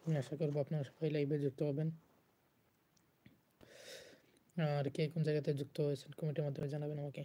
আমি আশা করবো আপনারা সবাই লাইভে যুক্ত হবেন। আর কে কোন জায়গাতে যুক্ত হয়েছেন কমেন্টের মাধ্যমে জানাবেন আমাকে।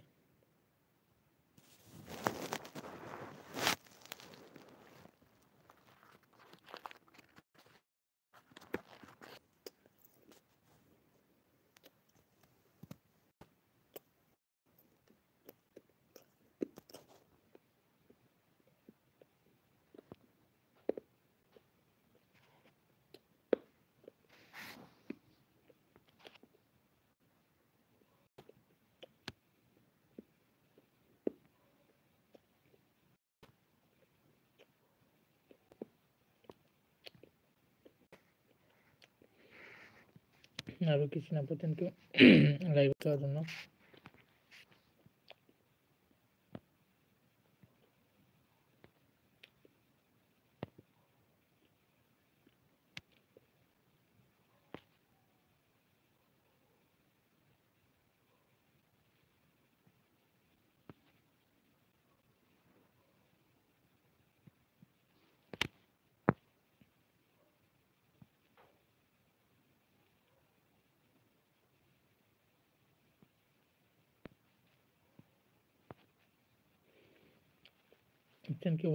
আরও কিছু না পেতেন কেউ লাইভে যাওয়ার জন্য। থ্যাংক ইউ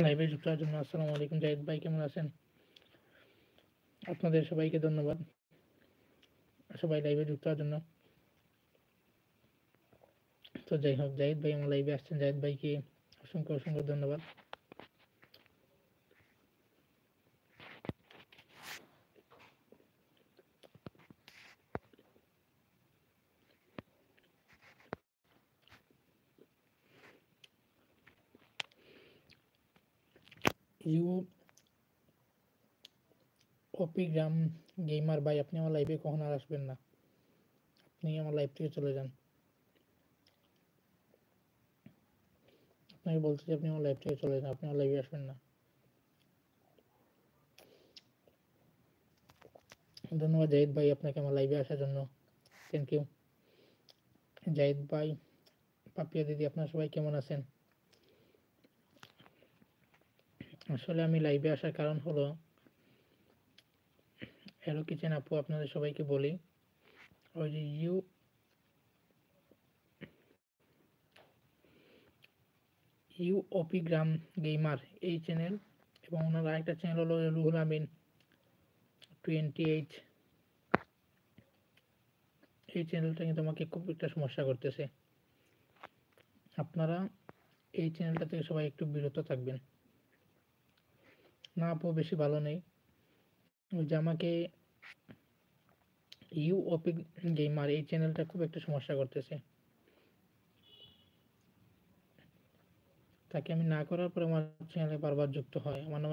লাইভে যুক্ত হওয়ার জন্য। আসসালামু আলাইকুম জাহিদ ভাই, কেমন আছেন? আপনাদের সবাইকে ধন্যবাদ সবাই লাইভে যুক্ত হওয়ার জন্য। তো যাই হোক, জাহিদ ভাই আমার লাইভে আসছেন, জাহিদ ভাইকে অসংখ্য অসংখ্য ধন্যবাদ। অপিগ্রাম গেমার ভাই, আপনি আমার লাইভে কখন আর আসবেন না, আপনি আমার লাইভ থেকে চলে যান। আপনাকে বলছি আপনি আমার লাইভ থেকে চলে যান, আপনি আমার লাইভে আসবেন না। ধন্যবাদ জাহিদ ভাই আপনাকে আমার লাইভে আসার জন্য, থ্যাংক ইউ জাহিদ ভাই। পাপিয়া দিদি, আপনারা সবাই কেমন আছেন? আসলে আমি লাইভে আসার কারণ হলো, হ্যালো কিচেন আপু আপনাদের সবাইকে বলি, ওই যে অপিগ্রাম গেমার এই চ্যানেল এবং ওনার আরেকটা চ্যানেল হলো রুহুল আমিন 28, এই চ্যানেলটা কিন্তু আমাকে খুব একটা সমস্যা করতেছে। আপনারা এই চ্যানেলটা থেকে সবাই একটু বিরত থাকবেন। না আপু বেশি ভালো নেই, ওই যে আমাকে অপি গেমার এই চ্যানেলটা খুব একটা সমস্যা করতেছে। তাকে আমি না করার পর আমার চ্যানেলে বারবার যুক্ত হয়। আমার নামে